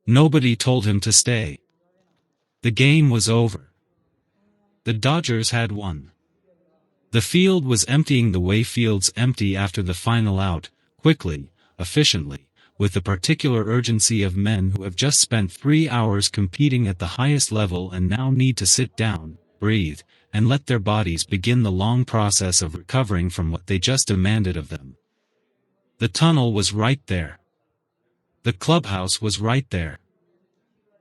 Nobody told him to stay. The game was over. The Dodgers had won. The field was emptying the way fields empty after the final out, quickly, efficiently, with the particular urgency of men who have just spent 3 hours competing at the highest level and now need to sit down, breathe, and let their bodies begin the long process of recovering from what they just demanded of them. The tunnel was right there. The clubhouse was right there.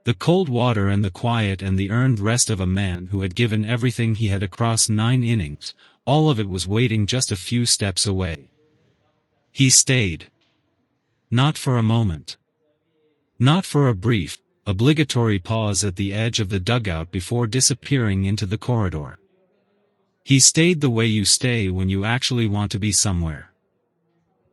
The cold water and the quiet and the earned rest of a man who had given everything he had across 9 innings, all of it was waiting just a few steps away. He stayed. Not for a moment. Not for a brief, obligatory pause at the edge of the dugout before disappearing into the corridor. He stayed the way you stay when you actually want to be somewhere.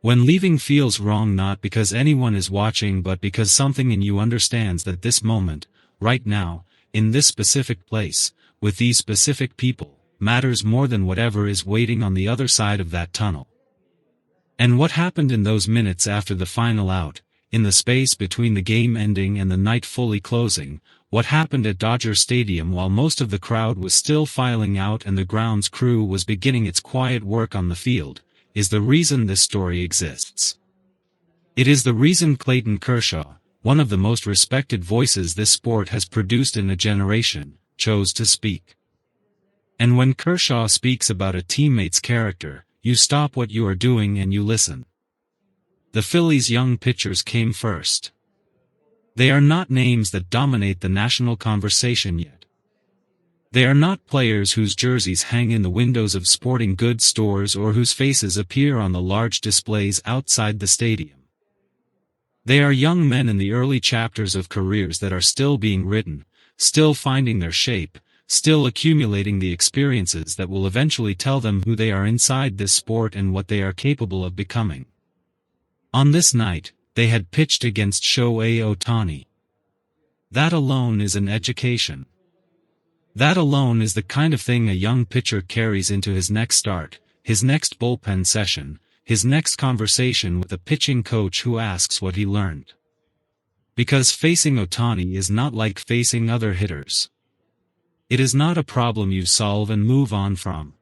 When leaving feels wrong, not because anyone is watching but because something in you understands that this moment, right now, in this specific place, with these specific people, matters more than whatever is waiting on the other side of that tunnel. And what happened in those minutes after the final out, in the space between the game ending and the night fully closing, what happened at Dodger Stadium while most of the crowd was still filing out and the grounds crew was beginning its quiet work on the field, is the reason this story exists. It is the reason Clayton Kershaw, one of the most respected voices this sport has produced in a generation, chose to speak. And when Kershaw speaks about a teammate's character, you stop what you are doing and you listen. The Phillies' young pitchers came first. They are not names that dominate the national conversation yet. They are not players whose jerseys hang in the windows of sporting goods stores or whose faces appear on the large displays outside the stadium. They are young men in the early chapters of careers that are still being written, still finding their shape, still accumulating the experiences that will eventually tell them who they are inside this sport and what they are capable of becoming. On this night, they had pitched against Shohei Ohtani. That alone is an education. That alone is the kind of thing a young pitcher carries into his next start, his next bullpen session, his next conversation with a pitching coach who asks what he learned. Because facing Ohtani is not like facing other hitters. It is not a problem you solve and move on from.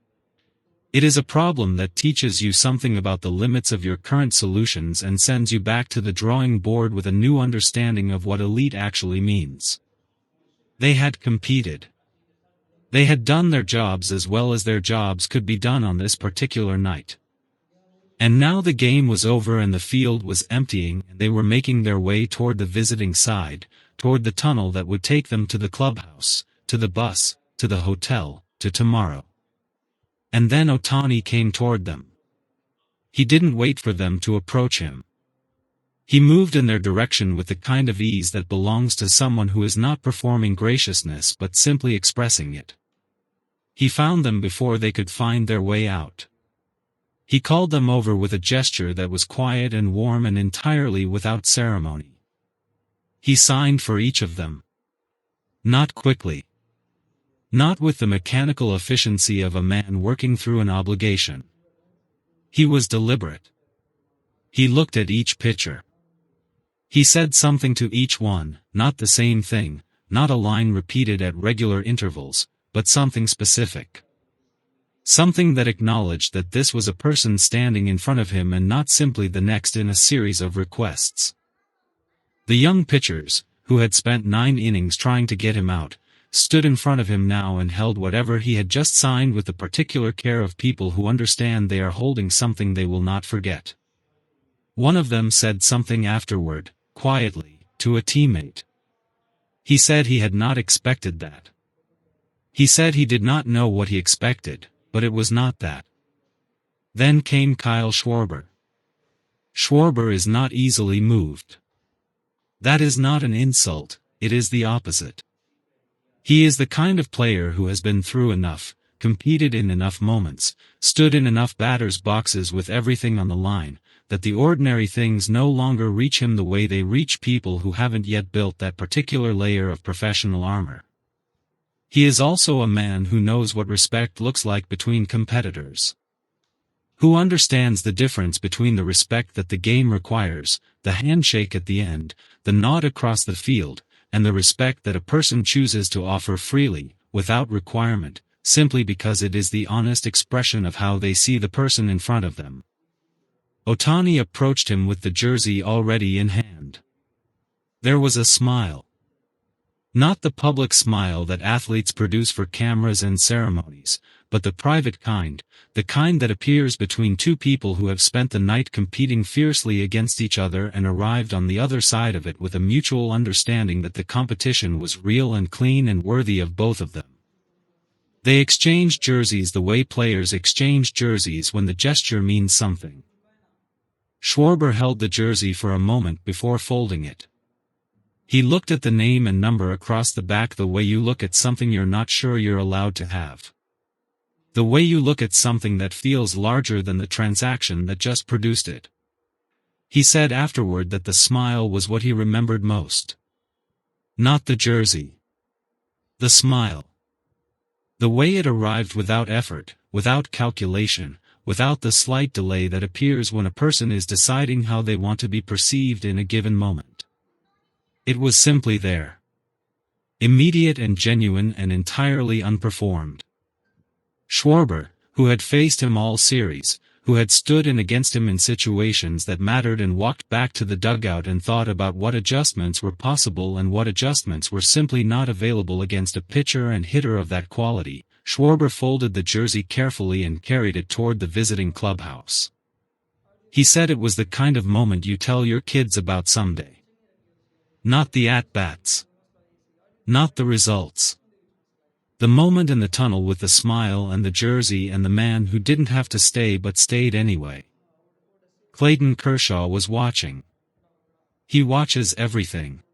It is a problem that teaches you something about the limits of your current solutions and sends you back to the drawing board with a new understanding of what elite actually means. They had competed. They had done their jobs as well as their jobs could be done on this particular night. And now the game was over and the field was emptying and they were making their way toward the visiting side, toward the tunnel that would take them to the clubhouse, to the bus, to the hotel, to tomorrow. And then Ohtani came toward them. He didn't wait for them to approach him. He moved in their direction with the kind of ease that belongs to someone who is not performing graciousness but simply expressing it. He found them before they could find their way out. He called them over with a gesture that was quiet and warm and entirely without ceremony. He signed for each of them. Not quickly. Not with the mechanical efficiency of a man working through an obligation. He was deliberate. He looked at each pitcher. He said something to each one, not the same thing, not a line repeated at regular intervals, but something specific. Something that acknowledged that this was a person standing in front of him and not simply the next in a series of requests. The young pitchers, who had spent 9 innings trying to get him out, stood in front of him now and held whatever he had just signed with the particular care of people who understand they are holding something they will not forget. One of them said something afterward, quietly, to a teammate. He said he had not expected that. He said he did not know what he expected, but it was not that. Then came Kyle Schwarber. Schwarber is not easily moved. That is not an insult, it is the opposite. He is the kind of player who has been through enough, competed in enough moments, stood in enough batters' boxes with everything on the line, that the ordinary things no longer reach him the way they reach people who haven't yet built that particular layer of professional armor. He is also a man who knows what respect looks like between competitors. Who understands the difference between the respect that the game requires, the handshake at the end, the nod across the field, and the respect that a person chooses to offer freely, without requirement, simply because it is the honest expression of how they see the person in front of them. Ohtani approached him with the jersey already in hand. There was a smile. Not the public smile that athletes produce for cameras and ceremonies, but the private kind, the kind that appears between two people who have spent the night competing fiercely against each other and arrived on the other side of it with a mutual understanding that the competition was real and clean and worthy of both of them. They exchanged jerseys the way players exchange jerseys when the gesture means something. Schwarber held the jersey for a moment before folding it. He looked at the name and number across the back the way you look at something you're not sure you're allowed to have. The way you look at something that feels larger than the transaction that just produced it. He said afterward that the smile was what he remembered most. Not the jersey. The smile. The way it arrived without effort, without calculation, without the slight delay that appears when a person is deciding how they want to be perceived in a given moment. It was simply there. Immediate and genuine and entirely unperformed. Schwarber, who had faced him all series, who had stood in against him in situations that mattered and walked back to the dugout and thought about what adjustments were possible and what adjustments were simply not available against a pitcher and hitter of that quality, Schwarber folded the jersey carefully and carried it toward the visiting clubhouse. He said it was the kind of moment you tell your kids about someday. Not the at-bats. Not the results. The moment in the tunnel with the smile and the jersey and the man who didn't have to stay but stayed anyway. Clayton Kershaw was watching. He watches everything.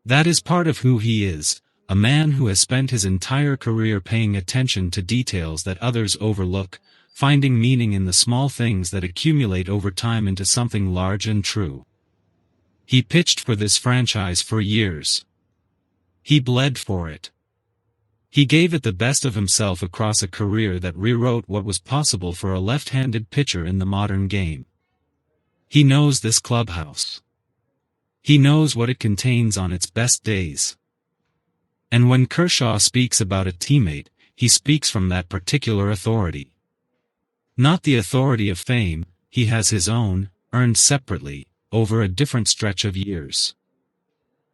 That is part of who he is, a man who has spent his entire career paying attention to details that others overlook, finding meaning in the small things that accumulate over time into something large and true. He pitched for this franchise for years. He bled for it. He gave it the best of himself across a career that rewrote what was possible for a left-handed pitcher in the modern game. He knows this clubhouse. He knows what it contains on its best days. And when Kershaw speaks about a teammate, he speaks from that particular authority. Not the authority of fame, he has his own, earned separately, over a different stretch of years.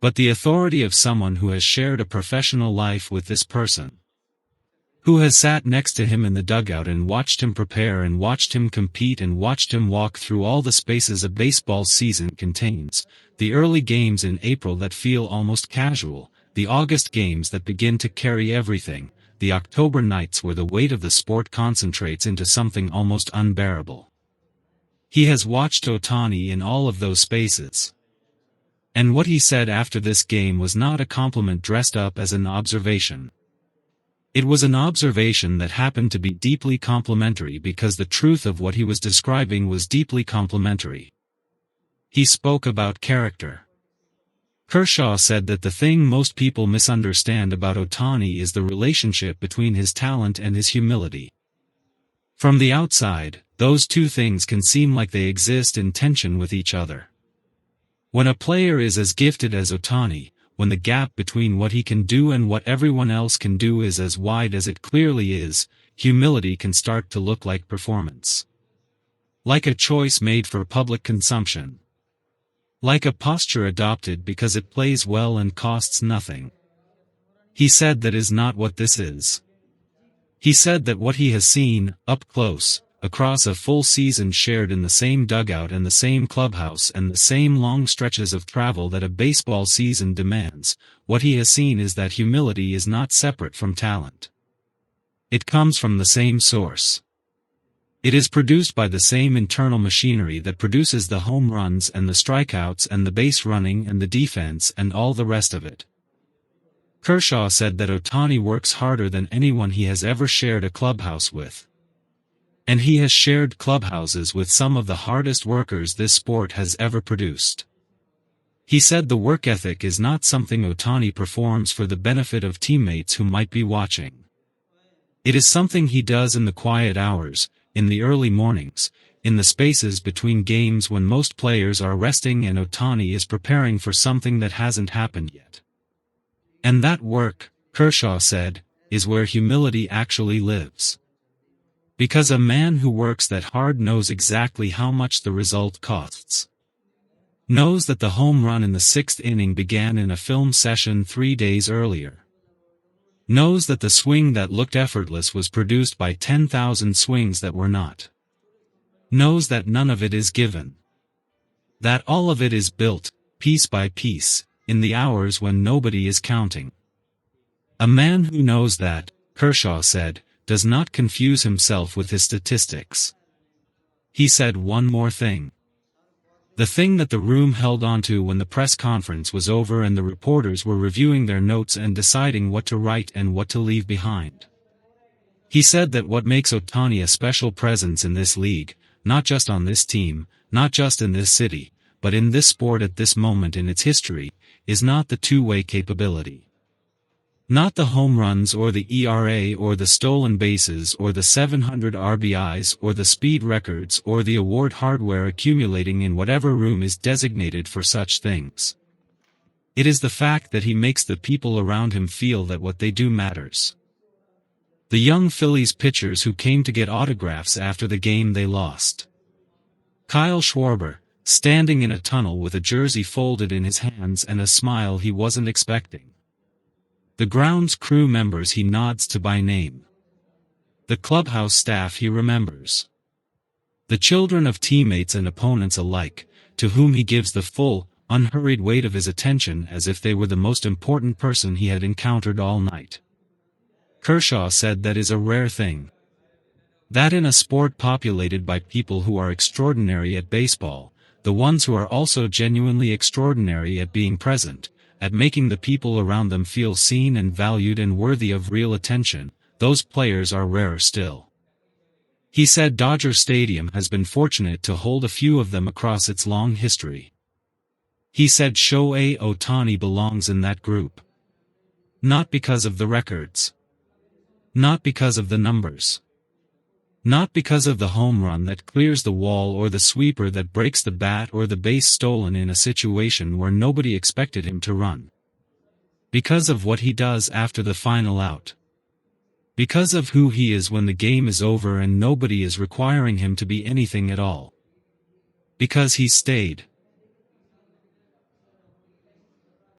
But the authority of someone who has shared a professional life with this person. Who has sat next to him in the dugout and watched him prepare and watched him compete and watched him walk through all the spaces a baseball season contains, the early games in April that feel almost casual, the August games that begin to carry everything, the October nights where the weight of the sport concentrates into something almost unbearable. He has watched Ohtani in all of those spaces. And what he said after this game was not a compliment dressed up as an observation. It was an observation that happened to be deeply complimentary because the truth of what he was describing was deeply complimentary. He spoke about character. Kershaw said that the thing most people misunderstand about Ohtani is the relationship between his talent and his humility. From the outside, those two things can seem like they exist in tension with each other. When a player is as gifted as Ohtani, when the gap between what he can do and what everyone else can do is as wide as it clearly is, humility can start to look like performance. Like a choice made for public consumption. Like a posture adopted because it plays well and costs nothing. He said that is not what this is. He said that what he has seen, up close, across a full season shared in the same dugout and the same clubhouse and the same long stretches of travel that a baseball season demands, what he has seen is that humility is not separate from talent. It comes from the same source. It is produced by the same internal machinery that produces the home runs and the strikeouts and the base running and the defense and all the rest of it. Kershaw said that Ohtani works harder than anyone he has ever shared a clubhouse with. And he has shared clubhouses with some of the hardest workers this sport has ever produced. He said the work ethic is not something Ohtani performs for the benefit of teammates who might be watching. It is something he does in the quiet hours, in the early mornings, in the spaces between games when most players are resting and Ohtani is preparing for something that hasn't happened yet. And that work, Kershaw said, is where humility actually lives. Because a man who works that hard knows exactly how much the result costs. Knows that the home run in the 6th inning began in a film session 3 days earlier. Knows that the swing that looked effortless was produced by 10,000 swings that were not. Knows that none of it is given. That all of it is built, piece by piece, in the hours when nobody is counting. A man who knows that, Kershaw said, does not confuse himself with his statistics. He said one more thing. The thing that the room held onto when the press conference was over and the reporters were reviewing their notes and deciding what to write and what to leave behind. He said that what makes Ohtani a special presence in this league, not just on this team, not just in this city, but in this sport at this moment in its history, is not the two-way capability. Not the home runs or the ERA or the stolen bases or the 700 RBIs or the speed records or the award hardware accumulating in whatever room is designated for such things. It is the fact that he makes the people around him feel that what they do matters. The young Phillies pitchers who came to get autographs after the game they lost. Kyle Schwarber, standing in a tunnel with a jersey folded in his hands and a smile he wasn't expecting. The grounds crew members he nods to by name. The clubhouse staff he remembers. The children of teammates and opponents alike, to whom he gives the full, unhurried weight of his attention as if they were the most important person he had encountered all night. Kershaw said that is a rare thing. That in a sport populated by people who are extraordinary at baseball, the ones who are also genuinely extraordinary at being present, at making the people around them feel seen and valued and worthy of real attention, those players are rarer still. He said Dodger Stadium has been fortunate to hold a few of them across its long history. He said Shohei Ohtani belongs in that group. Not because of the records. Not because of the numbers. Not because of the home run that clears the wall or the sweeper that breaks the bat or the base stolen in a situation where nobody expected him to run. Because of what he does after the final out. Because of who he is when the game is over and nobody is requiring him to be anything at all. Because he stayed.